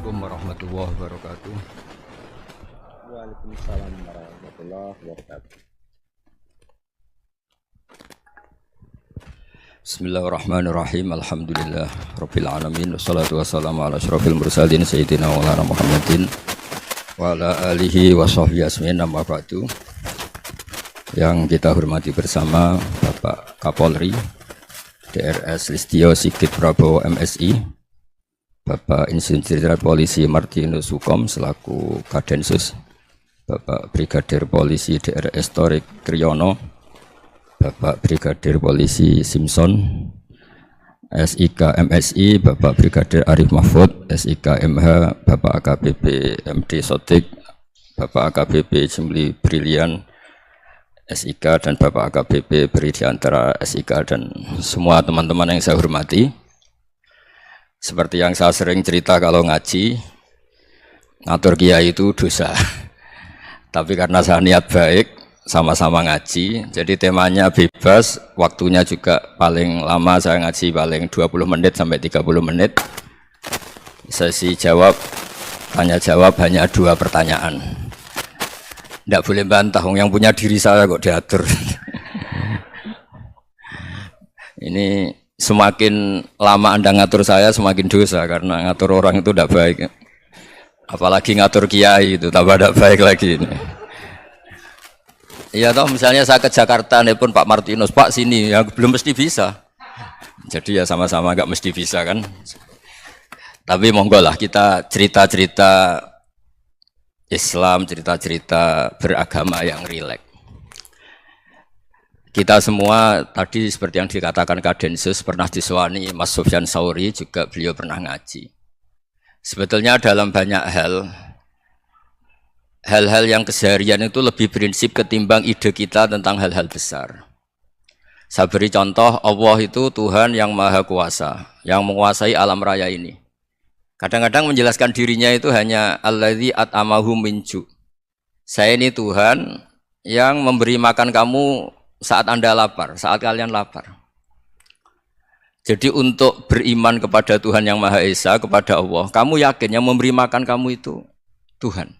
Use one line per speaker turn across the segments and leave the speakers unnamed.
Assalamualaikum warahmatullahi wabarakatuh.
Waalaikumsalam warahmatullahi wabarakatuh.
Bismillahirrahmanirrahim. Alhamdulillah rabbil alamin wassalatu wassalamu ala asyrofil mursalin sayyidina wa ala Muhammadin wa ala alihi wa sahbihi asmin amma ba'du. Yang kita hormati bersama Bapak Kapolri DRS Listio Sigit Prabowo MSI, Bapak Insinyur Polisi Martinus Hukom selaku Kadensus, Bapak Brigadir Polisi DRS Torik Kriyono, Bapak Brigadir Polisi Simpson, SIK MSI, Bapak Brigadir Arif Mahfud, SIK MH, Bapak AKBP MD Sotik, Bapak AKBP Jimli Brilian, SIK, dan Bapak AKBP Beri Diantara SIK, dan semua teman-teman yang saya hormati. Seperti yang saya sering cerita kalau ngaji, ngatur kiai itu dosa. Tapi karena saya niat baik, sama-sama ngaji, jadi temanya bebas, waktunya juga paling lama saya ngaji paling 20 menit sampai 30 menit. Sesi jawab, tanya jawab hanya 2 pertanyaan. Tidak boleh bantah, yang punya diri saya kok diatur. Ini semakin lama Anda ngatur saya, semakin dosa, karena ngatur orang itu tidak baik. Apalagi ngatur kiai itu, tambah tidak baik lagi ini. Iya toh, misalnya saya ke Jakarta, nelpon Pak Martinus, Pak sini, ya belum mesti bisa. Jadi ya sama-sama nggak mesti bisa kan. Tapi monggo lah kita cerita-cerita Islam, cerita-cerita beragama yang rileks. Kita semua tadi seperti yang dikatakan Kadensus pernah disewani Mas Sufyan Sauri, juga beliau pernah ngaji. Sebetulnya dalam banyak hal-hal yang keseharian itu lebih prinsip ketimbang ide kita tentang hal-hal besar. Saya beri contoh, Allah itu Tuhan yang Maha Kuasa, yang menguasai alam raya ini. Kadang-kadang menjelaskan dirinya itu hanya alladzi at'amahum min ju'. Saya ini Tuhan yang memberi makan kamu saat Anda lapar, saat kalian lapar. Jadi untuk beriman kepada Tuhan yang Maha Esa, kepada Allah, kamu yakin yang memberi makan kamu itu Tuhan.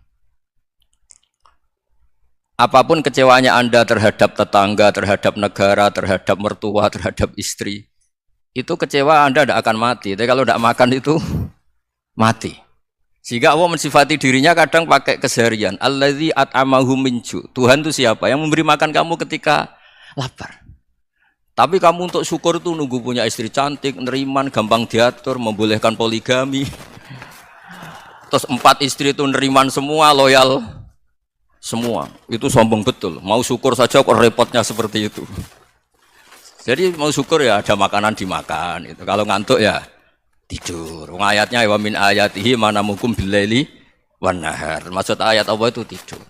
Apapun kecewanya Anda terhadap tetangga, terhadap negara, terhadap mertua, terhadap istri, itu kecewa Anda tidak akan mati. Tapi kalau tidak makan itu mati. Sehingga Allah mensifati dirinya kadang pakai keseharian. Alladzi at'amahum min ju'. Tuhan itu siapa? Yang memberi makan kamu ketika lapar. Tapi kamu untuk syukur itu nunggu punya istri cantik, neriman, gampang diatur, membolehkan poligami. Terus 4 istri itu neriman semua, loyal semua. Itu sombong betul. Mau syukur saja kok repotnya seperti itu. Jadi mau syukur ya ada makanan dimakan. Itu. Kalau ngantuk ya tidur. Ayatnya wa min ayatihi manamukum billaili wan nahar. Maksud ayat Allah itu tidur.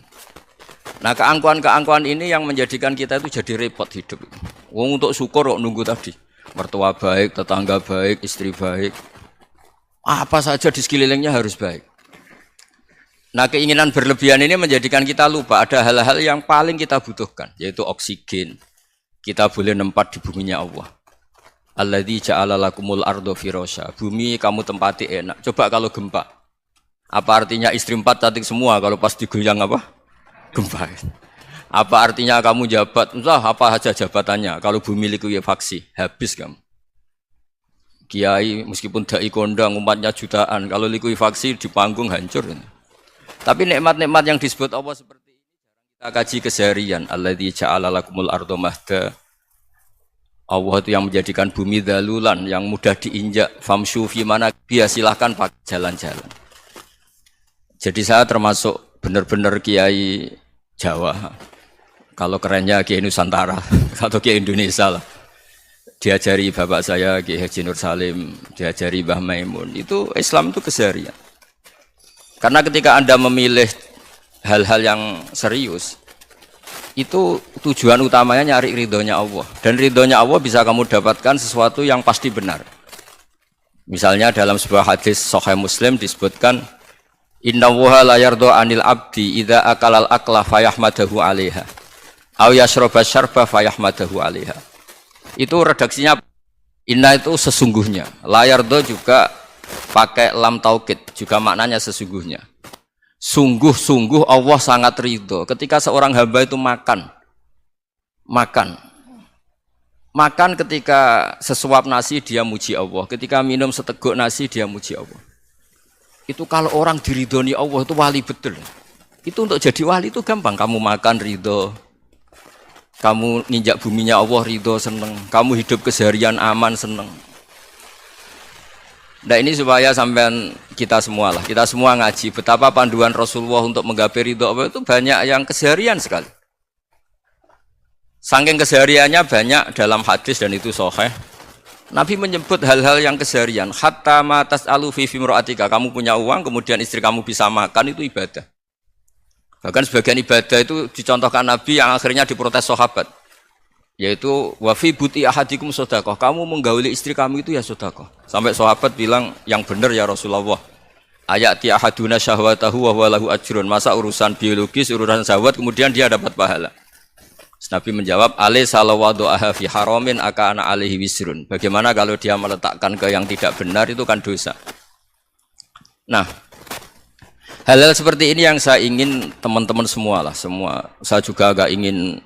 Nah, keangkuhan-keangkuhan ini yang menjadikan kita itu jadi repot hidup. Wong untuk syukur kok nunggu tadi. Mertua baik, tetangga baik, istri baik. Apa saja di sekelilingnya harus baik. Nah, keinginan berlebihan ini menjadikan kita lupa ada hal-hal yang paling kita butuhkan, yaitu oksigen. Kita boleh nempat di buminya Allah. Alladzi ja'ala lakumul ardo firasya. Bumi kamu tempati enak. Coba kalau gempa. Apa artinya istri 4 cantik semua kalau pas digoyang apa? Gempa. Apa artinya kamu jabat? Entah apa saja jabatannya. Kalau bumi likuifaksi, habis kamu. Kiai meskipun dai kondang umatnya jutaan, kalau likuifaksi di panggung hancur. Tapi nikmat-nikmat yang disebut Allah seperti ini kita kaji keseharian. Alladzi ja'ala lakumul ardo mahda. Allah itu yang menjadikan bumi dalulan, yang mudah diinjak. Famshu fi mana biya, silahkan pakai jalan-jalan. Jadi saya termasuk benar-benar kiai Jawa. Kalau kerennya Kiai Nusantara atau Kiai Indonesia lah. Diajari bapak saya Kiai Haji Nur Salim, diajari Mbah Maimun. Itu Islam itu keseharian. Karena ketika Anda memilih hal-hal yang serius, itu tujuan utamanya nyari ridhonya Allah. Dan ridhonya Allah bisa kamu dapatkan sesuatu yang pasti benar. Misalnya dalam sebuah hadis Sahih Muslim disebutkan, Inna wuha la yardo anil abdi idha akalal akla fayahmadahu alaiha aw yashroba syarba fayahmadahu alaiha. Itu redaksinya inna itu sesungguhnya, la yardo juga pakai lam taukid juga maknanya sesungguhnya. Sungguh-sungguh Allah sangat ridho ketika seorang hamba itu makan ketika sesuap nasi dia muji Allah, ketika minum seteguk nasi dia muji Allah. Itu kalau orang diridhoni Allah itu wali betul. Itu untuk jadi wali itu gampang, kamu makan ridho, kamu nginjak buminya Allah ridho seneng, kamu hidup keseharian aman seneng. Nah ini supaya sampean kita semua ngaji betapa panduan Rasulullah untuk menggapai ridho Allah itu banyak yang keseharian sekali. Saking kesehariannya banyak dalam hadis dan itu sahih. Nabi menyebut hal-hal yang keseharian. Hatta ma tas'alu fi imra'atika, kamu punya uang kemudian istri kamu bisa makan itu ibadah. Bahkan sebagian ibadah itu dicontohkan Nabi yang akhirnya diprotes sahabat. Yaitu wafi buti ahadikum sodakoh, kamu menggauli istri kamu itu ya sodakoh. Sampai sahabat bilang yang benar ya Rasulullah. Ayati ahaduna syahwatahu wa huwa lahu ajrun. Masa urusan biologis, urusan syahwat kemudian dia dapat pahala. Nabi menjawab, alai salawadu aha fi haramin akana alaihi wisrun. Bagaimana kalau dia meletakkan ke yang tidak benar itu kan dosa. Nah, hal-hal seperti ini yang saya ingin teman-teman semua lah, semua. Saya juga agak ingin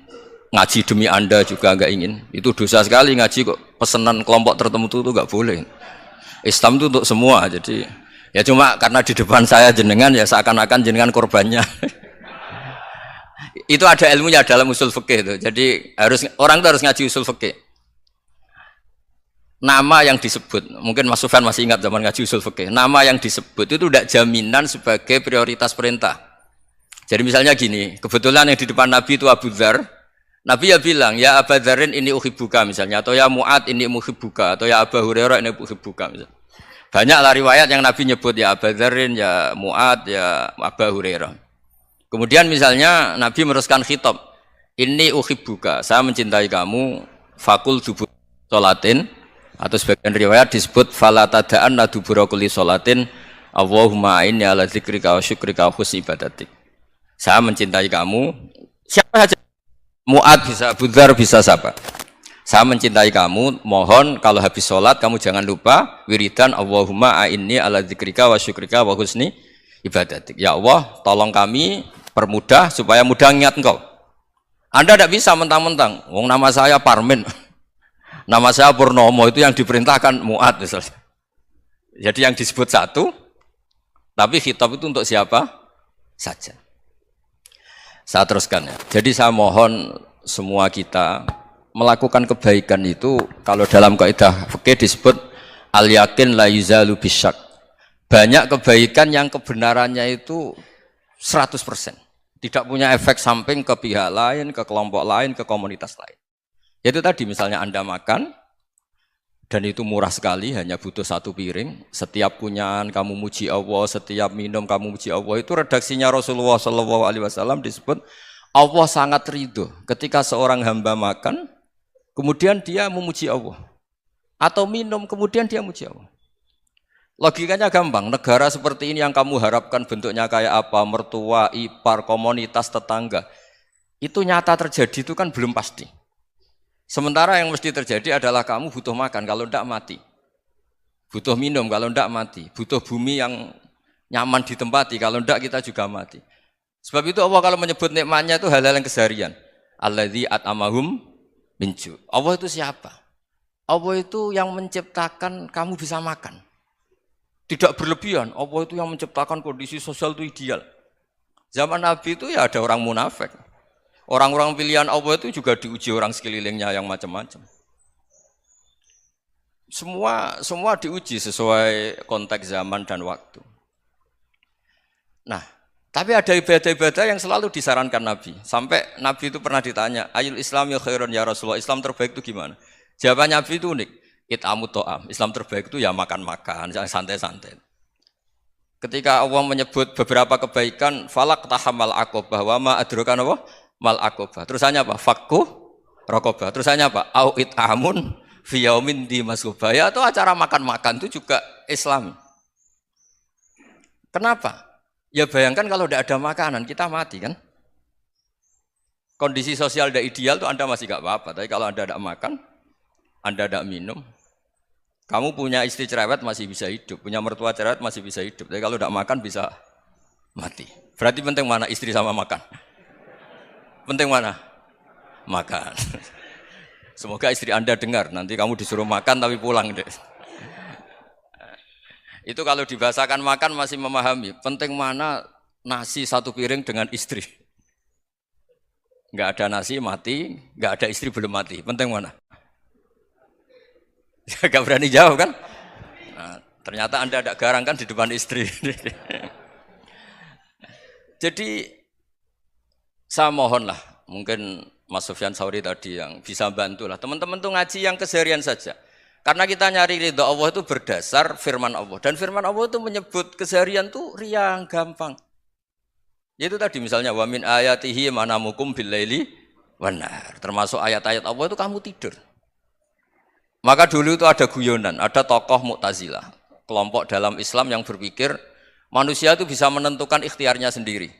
ngaji demi Anda juga agak ingin. Itu dosa sekali ngaji kok pesanan kelompok tertentu itu enggak boleh. Islam itu untuk semua. Jadi ya cuma karena di depan saya jenengan ya seakan-akan jenengan korbannya. Itu ada ilmunya dalam usul fikih itu. Jadi orang itu harus ngaji usul fikih. Nama yang disebut, mungkin Mas Sufyan masih ingat zaman ngaji usul fikih. Nama yang disebut itu tidak jaminan sebagai prioritas perintah. Jadi misalnya gini, kebetulan yang di depan Nabi itu Abu Dzar. Nabi ya bilang, ya Aba Dzarin ini uhibbuka misalnya, atau ya Mu'ad ini muhibbuka, atau ya Aba Hurairah ini uhibbuka misalnya. Banyaklah riwayat yang Nabi nyebut ya Aba Dzarin, ya Mu'ad, ya Aba Hurairah. Kemudian misalnya Nabi meneruskan khitab, ini uhibbuka, saya mencintai kamu, fakul dubur sholatin, atau sebagian riwayat disebut fala tada'anna dubura kulli sholatin, Allahumma inni ala dzikrika wa syukrika wa husni ibadatik. Saya mencintai kamu, siapa saja. Mu'ad bisa, Abu Dzar bisa siapa? Saya mencintai kamu, mohon kalau habis sholat kamu jangan lupa wiridan Allahumma a'inni ala dzikrika wa syukrika wa husni ibadatik. Ya Allah, tolong kami permudah supaya mudah ingat engkau. Anda tidak bisa mentang-mentang, wong nama saya Parmin, nama saya Purnomo, itu yang diperintahkan Mu'ad misalnya. Jadi yang disebut satu, tapi khitab itu untuk siapa saja. Saya teruskan ya. Jadi saya mohon semua kita melakukan kebaikan itu kalau dalam kaidah fikih disebut al yakin la yuzalu bisyak. Banyak kebaikan yang kebenarannya itu 100%. Tidak punya efek samping ke pihak lain, ke kelompok lain, ke komunitas lain. Yaitu tadi misalnya Anda makan dan itu murah sekali, hanya butuh satu piring. Setiap kunyahan kamu muji Allah, setiap minum kamu muji Allah. Itu redaksinya Rasulullah SAW disebut Allah sangat ridho ketika seorang hamba makan, kemudian dia memuji Allah. Atau minum, kemudian dia muji Allah. Logikanya gampang, negara seperti ini yang kamu harapkan bentuknya kayak apa, mertua, ipar, komunitas, tetangga. Itu nyata terjadi itu kan belum pasti. Sementara yang mesti terjadi adalah kamu butuh makan, kalau tidak mati. Butuh minum, kalau tidak mati. Butuh bumi yang nyaman ditempati, kalau tidak kita juga mati. Sebab itu Allah kalau menyebut nikmatnya itu hal-hal yang keseharian. Alladzi at'amahum min ju'. Allah itu siapa? Allah itu yang menciptakan kamu bisa makan. Tidak berlebihan, Allah itu yang menciptakan kondisi sosial itu ideal. Zaman Nabi itu ya ada orang munafik. Orang-orang pilihan Allah itu juga diuji orang sekelilingnya yang macam-macam. Semua diuji sesuai konteks zaman dan waktu. Nah, tapi ada ibadah-ibadah yang selalu disarankan Nabi. Sampai Nabi itu pernah ditanya, ayul Islam ya khairun ya Rasulullah, Islam terbaik itu gimana? Jawaban Nabi itu unik, it'amut to'am. Islam terbaik itu ya makan-makan, santai-santai. Ketika Allah menyebut beberapa kebaikan, falak tahamal aqobah, wa ma adroka apa? Mal aqobah. Terusannya apa? Fakku raqobah. Terusannya apa? Au it'amun fi yaumin di masghubah. Ya itu acara makan-makan itu juga Islam. Kenapa? Ya bayangkan kalau tidak ada makanan, kita mati kan? Kondisi sosial tidak ideal itu Anda masih gak apa-apa. Tapi kalau Anda tidak makan, Anda tidak minum, Kamu punya istri cerewet masih bisa hidup, punya mertua cerewet masih bisa hidup. Tapi kalau tidak makan bisa mati. Berarti penting mana istri sama makan? Penting mana? Makan. Semoga istri Anda dengar, nanti kamu disuruh makan tapi pulang deh. Itu kalau dibahasakan makan masih memahami. Penting mana nasi satu piring dengan istri. Enggak ada nasi mati, enggak ada istri belum mati. Penting mana? Enggak berani jawab kan? Nah, ternyata Anda ada garang kan di depan istri. Jadi saya mohonlah, mungkin Mas Sufyan Sauri tadi yang bisa bantulah. Teman-teman tuh ngaji yang keseharian saja. Karena kita nyari ridha Allah itu berdasar firman Allah. Dan firman Allah itu menyebut keseharian itu riang, gampang. Itu tadi misalnya wa min ayatihi manamukum billaili wanar. Termasuk ayat-ayat Allah itu kamu tidur. Maka dulu itu ada guyonan, ada tokoh Mu'tazilah, kelompok dalam Islam yang berpikir manusia itu bisa menentukan ikhtiarnya sendiri.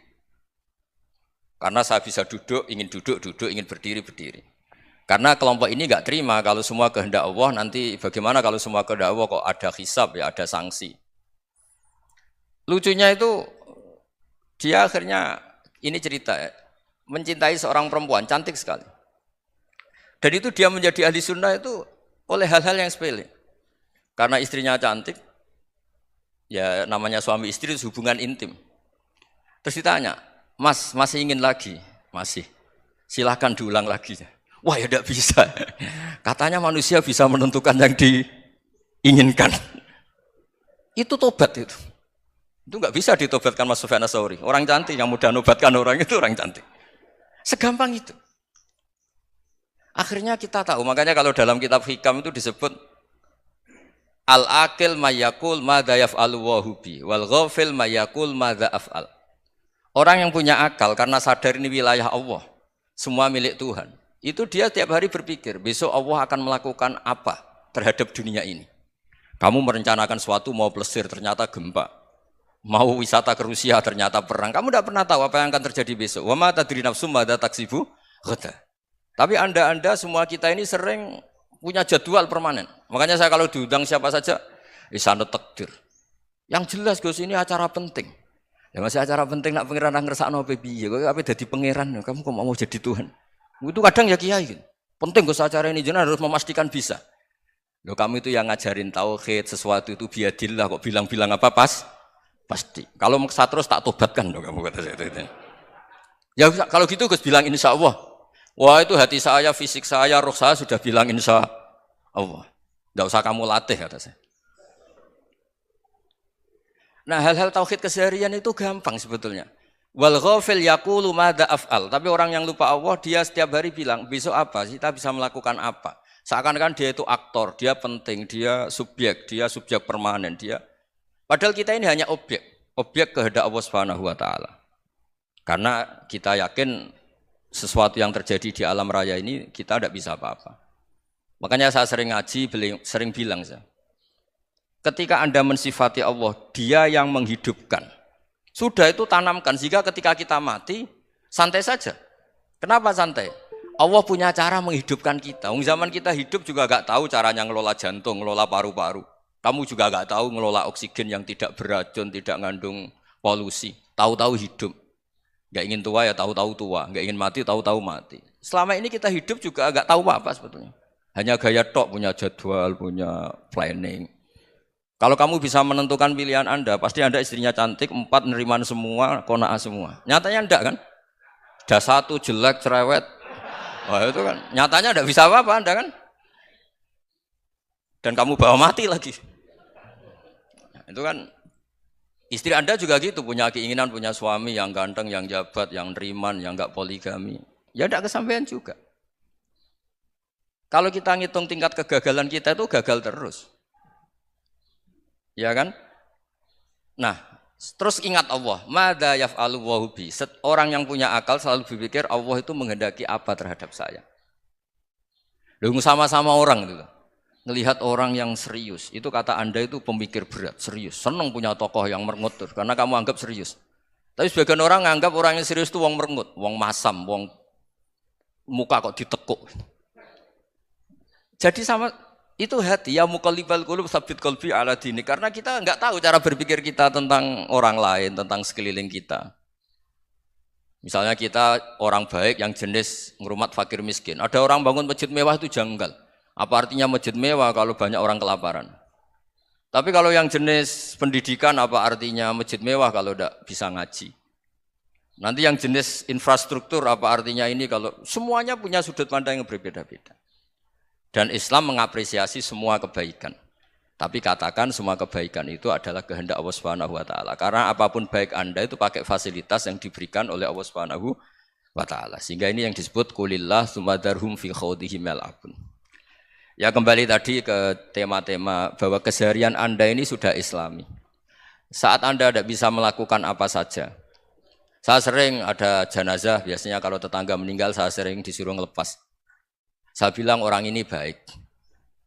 Karena saya bisa duduk, duduk, ingin berdiri, berdiri. Karena kelompok ini enggak terima kalau semua kehendak Allah, nanti bagaimana kalau semua kehendak Allah kok ada hisab, ya ada sanksi. Lucunya itu dia akhirnya, ini cerita ya, mencintai seorang perempuan, cantik sekali. Dan itu dia menjadi ahli sunnah itu oleh hal-hal yang sepele. Karena istrinya cantik, ya namanya suami istri itu hubungan intim. Terus ditanya, Mas, masih ingin lagi? Masih. Silahkan diulang lagi. Wah ya tidak bisa. Katanya manusia bisa menentukan yang diinginkan. Itu tobat itu. Itu nggak bisa ditobatkan Mas Sufyan Ats-Tsauri. Orang cantik yang mudah nobatkan orang itu orang cantik. Segampang itu. Akhirnya kita tahu, makanya kalau dalam kitab Hikam itu disebut al-aqil mayyakul madza yaf'alu wa hubi wal ghafil mayyakul madza af'al. Orang yang punya akal karena sadar ini wilayah Allah, semua milik Tuhan. Itu dia tiap hari berpikir, besok Allah akan melakukan apa terhadap dunia ini. Kamu merencanakan suatu mau plesir, ternyata gempa. Mau wisata ke Rusia, ternyata perang. Kamu tidak pernah tahu apa yang akan terjadi besok. Wa ma tadri nafsum madza taksibu ghadan. Tapi anda semua kita ini sering punya jadwal permanen. Makanya saya kalau diundang siapa saja, sana takdir. Yang jelas Gus ini acara penting. Ya masih acara penting nak pangeran ngersakno piye? Kowe ape dadi pangeran, kamu kok mau jadi Tuhan? Itu kadang ya kiai gitu. Penting Gus acara ini jenengan harus memastikan bisa. Loh kamu itu yang ngajarin tauhid, sesuatu itu biadillah kok bilang-bilang apa pasti. Kalau maksa terus tak tobatkan loh kamu kata saya itu. Ya kalau gitu Gus bilang insya Allah. Wah itu hati saya, fisik saya, roh saya sudah bilang insya Allah. Tidak usah kamu latih kata saya. Nah hal-hal tauhid keseharian itu gampang sebetulnya. Wal ghafil yaqulu madza af'al. Tapi orang yang lupa Allah dia setiap hari bilang besok apa? Kita bisa melakukan apa? Seakan-akan dia itu aktor, dia penting, dia subjek permanen, dia. Padahal kita ini hanya objek kehendak Allah Subhanahu wa taala. Karena kita yakin sesuatu yang terjadi di alam raya ini kita tidak bisa apa-apa. Makanya saya sering ngaji, sering bilang saya. Ketika Anda mensifati Allah, Dia yang menghidupkan. Sudah itu tanamkan sehingga ketika kita mati santai saja. Kenapa santai? Allah punya cara menghidupkan kita. Zaman kita hidup juga gak tahu caranya ngelola jantung, ngelola paru-paru. Kamu juga gak tahu ngelola oksigen yang tidak beracun, tidak mengandung polusi. Tahu-tahu hidup. Gak ingin tua ya tahu-tahu tua, gak ingin mati tahu-tahu mati. Selama ini kita hidup juga gak tahu apa sebetulnya. Hanya gaya tok, punya jadwal, punya planning. Kalau kamu bisa menentukan pilihan Anda, pasti Anda istrinya cantik, 4 neriman semua, kona'ah semua. Nyatanya enggak kan? Ada 1 jelek, cerewet. Wah itu kan, nyatanya enggak bisa apa-apa Anda kan? Dan kamu bawa mati lagi. Nah, itu kan, istri Anda juga gitu, punya keinginan, punya suami yang ganteng, yang jabat, yang neriman, yang enggak poligami. Ya enggak kesampaian juga. Kalau kita ngitung tingkat kegagalan kita itu gagal terus. Ya kan? Nah, terus ingat Allah, madza yaf'alu wa bi. Orang yang punya akal selalu berpikir Allah itu menghendaki apa terhadap saya. Lalu sama-sama orang itu. Ngelihat orang yang serius, itu kata Anda itu pemikir berat, serius. Senang punya tokoh yang merengut karena kamu anggap serius. Tapi sebagian orang anggap orang yang serius itu wong merengut, wong masam, wong muka kok ditekuk. Jadi sama Itu hati, ya muqallibal qulub tsabbit qalbi ala dini. Karena kita enggak tahu cara berpikir kita tentang orang lain, tentang sekeliling kita. Misalnya kita orang baik yang jenis ngrumat fakir miskin. Ada orang bangun masjid mewah itu janggal. Apa artinya masjid mewah kalau banyak orang kelaparan? Tapi kalau yang jenis pendidikan apa artinya masjid mewah kalau tidak bisa ngaji? Nanti yang jenis infrastruktur apa artinya ini kalau semuanya punya sudut pandang yang berbeda-beda. Dan Islam mengapresiasi semua kebaikan. Tapi katakan semua kebaikan itu adalah kehendak Allah Subhanahu wa taala. Karena apapun baik Anda itu pakai fasilitas yang diberikan oleh Allah Subhanahu wa taala. Sehingga ini yang disebut qulillah tsumadarhum fi khawdihim yal'abun. Ya kembali tadi ke tema-tema bahwa keseharian Anda ini sudah Islami. Saat Anda tidak bisa melakukan apa saja. Saya sering ada jenazah, biasanya kalau tetangga meninggal saya sering disuruh ngelepas. Saya bilang orang ini baik.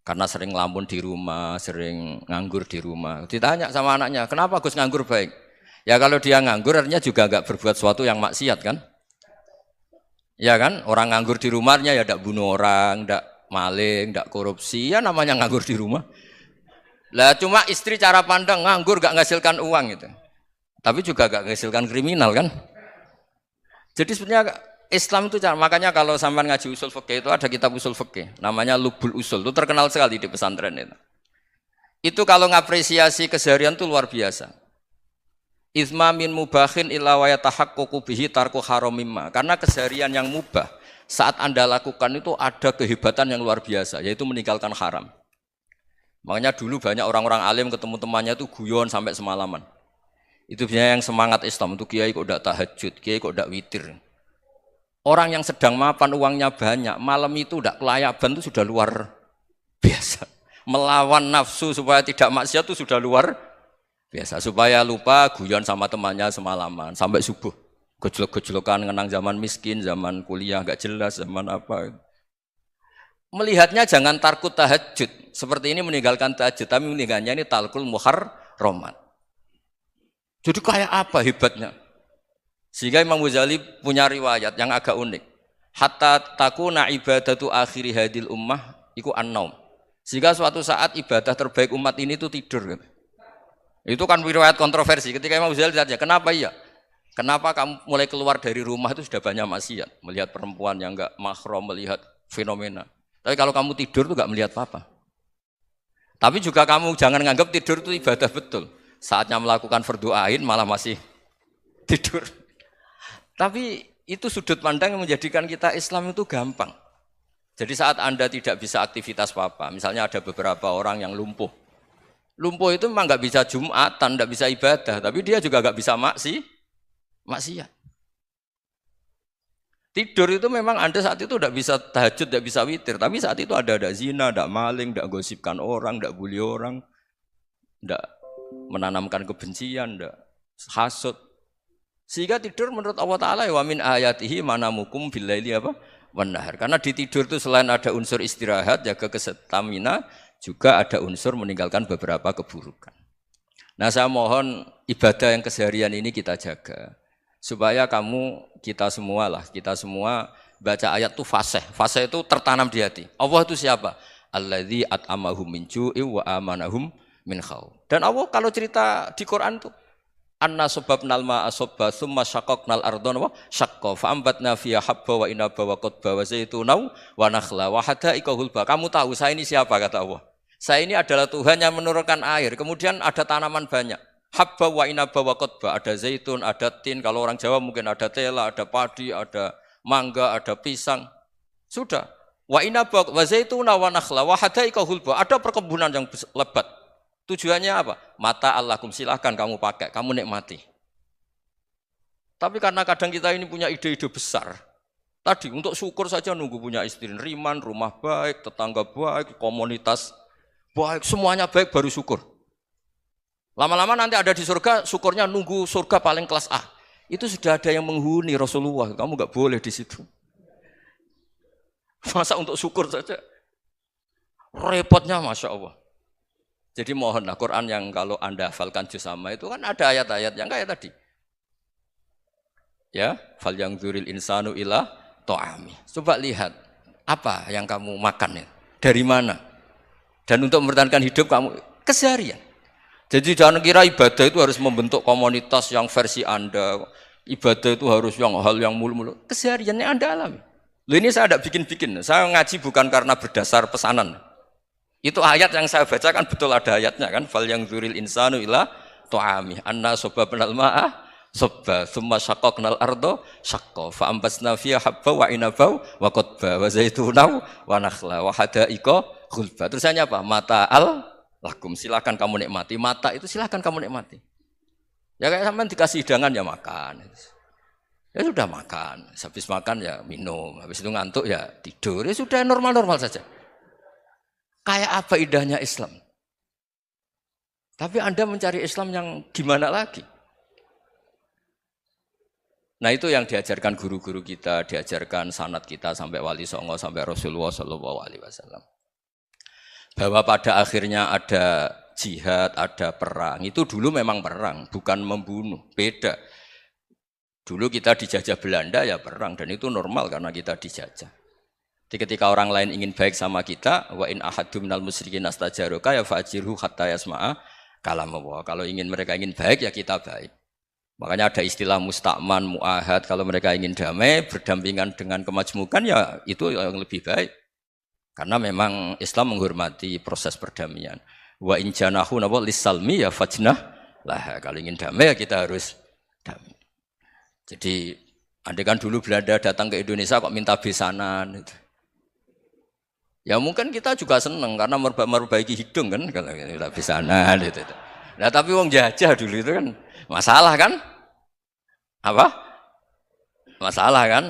Karena sering ngelamun di rumah, sering nganggur di rumah. Ditanya sama anaknya, kenapa Gus nganggur baik? Ya kalau dia nganggur artinya juga enggak berbuat sesuatu yang maksiat kan? Ya kan? Orang nganggur di rumahnya ya tidak bunuh orang, tidak maling, tidak korupsi, ya namanya nganggur di rumah. Lah cuma istri cara pandang nganggur gak menghasilkan uang gitu. Tapi juga gak menghasilkan kriminal kan. Jadi sebenarnya Islam itu makanya kalau sampai ngaji usul fikih itu ada kitab usul fikih namanya Lubul Usul. Itu terkenal sekali di pesantren itu. Itu kalau ngapresiasi keseharian itu luar biasa. Izma min mubahin illa wa yatahaqqaqu bihi tarku haramimma. Karena keseharian yang mubah saat Anda lakukan itu ada kehebatan yang luar biasa yaitu meninggalkan haram. Makanya dulu banyak orang-orang alim ketemu temannya itu guyon sampai semalaman. Itu biasanya yang semangat Islam itu kiai kok tidak tahajud, kiai kok tidak witir. Orang yang sedang mapan uangnya banyak, malam itu tidak kelayaban itu sudah luar biasa. Melawan nafsu supaya tidak maksiat itu sudah luar biasa. Supaya lupa guyon sama temannya semalaman sampai subuh. Gejolak-gejolokan ngenang zaman miskin, zaman kuliah nggak jelas, zaman apa. Melihatnya jangan tarkut tahajud. Seperti ini meninggalkan tahajud, tapi meninggalkannya ini talkul muharramat. Jadi kayak apa hebatnya? Sehingga Imam Ghazali punya riwayat yang agak unik. Hatta takuna ibadatu akhiri hadil ummah iku an-naum. Sehingga suatu saat ibadah terbaik umat ini itu tidur. Itu kan riwayat kontroversi. Ketika Imam Ghazali ditanya, kenapa iya? Kenapa kamu mulai keluar dari rumah itu sudah banyak maksiat? Melihat perempuan yang enggak mahram, melihat fenomena. Tapi kalau kamu tidur itu enggak melihat apa-apa. Tapi juga kamu jangan nganggap tidur itu ibadah betul. Saatnya melakukan fardu ain malah masih tidur. Tapi itu sudut pandang yang menjadikan kita Islam itu gampang. Jadi saat Anda tidak bisa aktivitas apa-apa, misalnya ada beberapa orang yang lumpuh. Lumpuh itu memang nggak bisa Jumatan, nggak bisa ibadah, tapi dia juga nggak bisa maksiat. Tidur itu memang Anda saat itu tidak bisa tahajud, tidak bisa witir, tapi saat itu ada zina, ada maling, tidak gosipkan orang, tidak bully orang, tidak menanamkan kebencian, tidak hasud. Sehingga tidur menurut Allah Ta'ala wa min ayatihi manamukum billaili apa? Wan-nahar. Karena di tidur itu selain ada unsur istirahat, jaga kestamina, juga ada unsur meninggalkan beberapa keburukan. Nah saya mohon ibadah yang keseharian ini kita jaga. Supaya kita semua baca ayat itu fasih. Fasih itu tertanam di hati. Allah itu siapa? Alladzi at'amahum min ju'i wa amanahum min khauf. Dan Allah kalau cerita di Quran itu anna sababnal ma'a sabba tsumma syaqaqnal ardha wa syaqqa fa ambatna fiha habba wa inaba wa qadba wa zaituna wa nakhla wa hada'iqa hulba. Kamu tahu saya ini siapa kata Allah? Saya ini adalah Tuhan yang menurunkan air, kemudian ada tanaman banyak. Habba wa inaba wa qadba, ada zaitun, ada tin, kalau orang Jawa mungkin ada tela, ada padi, ada mangga, ada pisang. Sudah. Wa inaba wa zaituna wa nakhla wa hada'iqa hulba, ada perkebunan yang lebat. Tujuannya apa? Mata Allahkum, silahkan kamu pakai, kamu nikmati. Tapi karena kadang kita ini punya ide-ide besar. Tadi untuk syukur saja nunggu punya istri riman, rumah baik, tetangga baik, komunitas baik, semuanya baik baru syukur. Lama-lama nanti ada di surga, syukurnya nunggu surga paling kelas A. Itu sudah ada yang menghuni Rasulullah, kamu nggak boleh di situ. Masa untuk syukur saja? Repotnya Masya Allah. Jadi mohonlah Quran yang kalau Anda hafalkan juz sama itu kan ada ayat-ayat yang kayak tadi. Ya, fal yang dzuril insanu ila ta'ami. Coba lihat apa yang kamu makan ya. Dari mana? Dan untuk mempertahankan hidup kamu keseharian. Jadi jangan kira ibadah itu harus membentuk komunitas yang versi Anda. Ibadah itu harus yang hal yang mulu-mulu. Kesehariannya Anda alami. Loh ini saya tidak bikin-bikin. Saya ngaji bukan karena berdasar pesanan. Itu ayat yang saya baca kan betul ada ayatnya kan. Fal yang dzuril insanu ila tu'ami. Anna sobabnal ma'ah sobba. Thumma syaqaqnal ardo syaqqa. Fa'ambasna fiya habba wa inabau wa qodba. Wa zaitunau wa nakhla wa hadaika khulba. Terusannya apa? Mata'al lakum, silakan kamu nikmati. Mata itu silakan kamu nikmati. Ya kayak sampean dikasih hidangan ya makan. Ya sudah makan. Habis makan ya minum. Habis itu ngantuk ya tidur. Ya sudah normal-normal saja. Kayak apa indahnya Islam. Tapi Anda mencari Islam yang gimana lagi? Nah itu yang diajarkan guru-guru kita, diajarkan sanad kita sampai Wali Songo, sampai Rasulullah SAW. Bahwa pada akhirnya ada jihad, ada perang. Itu dulu memang perang, bukan membunuh. Beda. Dulu kita dijajah Belanda ya perang, dan itu normal karena kita dijajah. Jadi ketika orang lain ingin baik sama kita, wa in ahadum minal musyrikin astajaroka ya fa'jirhu hatta yasma'a kalam Allah. Kalau mereka ingin baik ya kita baik. Makanya ada istilah musta'man, mu'ahad. Kalau mereka ingin damai, berdampingan dengan kemajmukan ya itu yang lebih baik. Karena memang Islam menghormati proses perdamaian. Wa in janahu nawa lisalmi ya fajnah lah. Kalau ingin damai ya kita harus damai. Jadi andai kan dulu Belanda datang ke Indonesia kok minta besanan. Ya mungkin kita juga senang karena memperbaiki hidung kan kalau minta besanan gitu. Nah tapi wong jajah dulu itu kan masalah kan? Apa? Masalah kan?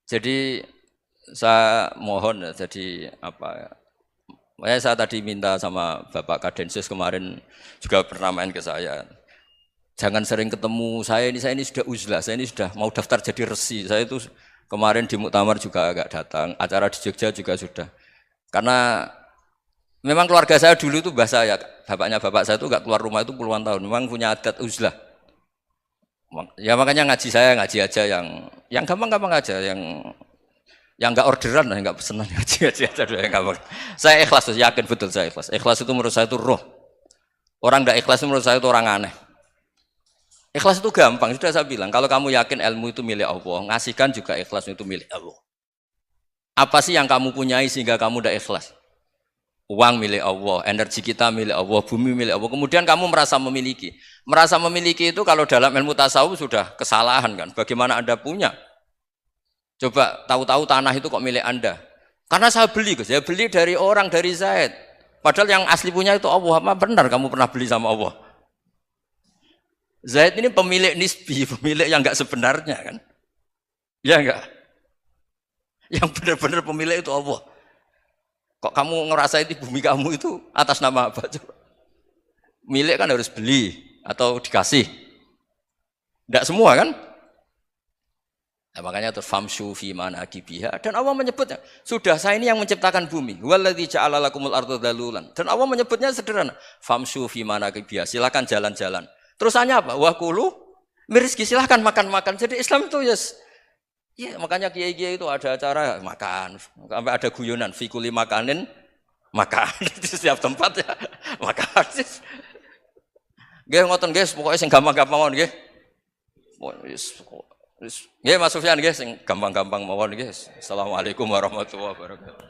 Jadi saya mohon jadi apa? Saya tadi minta sama Bapak Kadensus kemarin juga pernah main ke saya. Jangan sering ketemu saya ini sudah uzlah, saya ini sudah mau daftar jadi resi. Saya itu kemarin di muktamar juga agak datang, acara di Jogja juga sudah. Karena memang keluarga saya dulu itu bahasa ya, bapaknya bapak saya itu enggak keluar rumah itu puluhan tahun. Memang punya adat uzlah. Ya makanya ngaji aja yang gampang-gampang aja, yang enggak orderan, enggak pesenan ngaji aja dulu yang gampang. Saya ikhlas, yakin betul saya ikhlas. Ikhlas itu menurut saya itu roh. Orang enggak ikhlas menurut saya itu orang aneh. Ikhlas itu gampang, sudah saya bilang. Kalau kamu yakin ilmu itu milik Allah, ngasihkan juga ikhlas itu milik Allah. Apa sih yang kamu punyai sehingga kamu tidak ikhlas? Uang milik Allah, energi kita milik Allah, bumi milik Allah. Kemudian kamu merasa memiliki. Merasa memiliki itu kalau dalam ilmu tasawuf sudah kesalahan kan. Bagaimana Anda punya? Coba tahu-tahu tanah itu kok milik Anda. Karena saya beli, Gus. Saya beli dari orang, dari Zaid. Padahal yang asli punya itu Allah. Apa benar kamu pernah beli sama Allah? Zaid ini pemilik nisbi, pemilik yang enggak sebenarnya kan. Ya enggak? Yang benar-benar pemilik itu Allah. Kok kamu ngerasa itu bumi kamu itu atas nama apa? Coba. Milik kan harus beli atau dikasih. Enggak semua kan? Nah, makanya terus famshu fi manakibiha, dan Allah menyebutnya, sudah saya ini yang menciptakan bumi. Waladzi ja'ala lakumul arda dalulan. Dan Allah menyebutnya sederhana, famshu fi manakibiha, silakan jalan-jalan. Terusannya apa? Wakulu mirizki, silahkan makan-makan. Jadi Islam itu ya makanya kiai-kiai itu ada acara makan, sampai ada guyonan fikuli makanin makan di setiap tempat ya makan. Nggih ngoten nggih, pokoke sing gampang-gampang mawon nggih. Nggih Mas Sufyan nggih sing gampang-gampang mawon nggih. Assalamualaikum warahmatullahi wabarakatuh.